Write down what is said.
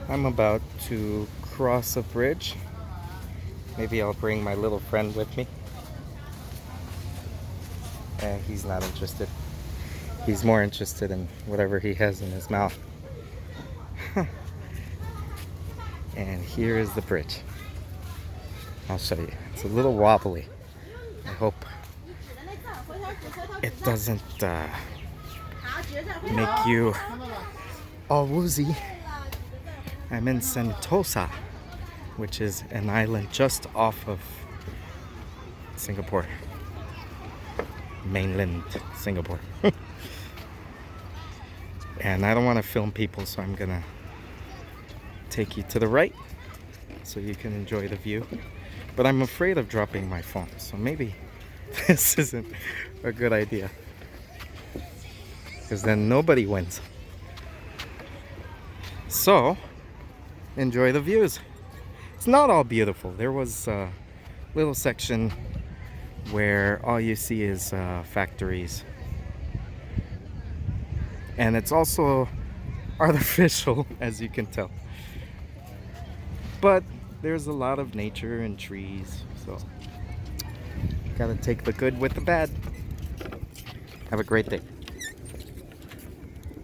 I'm about to cross a bridge. Maybe I'll bring my little friend with me. And he's not interested. He's more interested in whatever he has in his mouth. And here is the bridge. I'll show you. It's a little wobbly. I hope it doesn't make you all woozy. I'm in Sentosa, which is an island just off of Singapore. Mainland Singapore. And I don't want to film people, so I'm gonna take you to the right so you can enjoy the view. But I'm afraid of dropping my phone, so maybe this isn't a good idea, because then nobody wins. So enjoy the views. It's not all beautiful. There was a little section where all you see is factories, and it's also artificial, as you can tell, but there's a lot of nature and trees, so gotta take the good with the bad. Have a great day.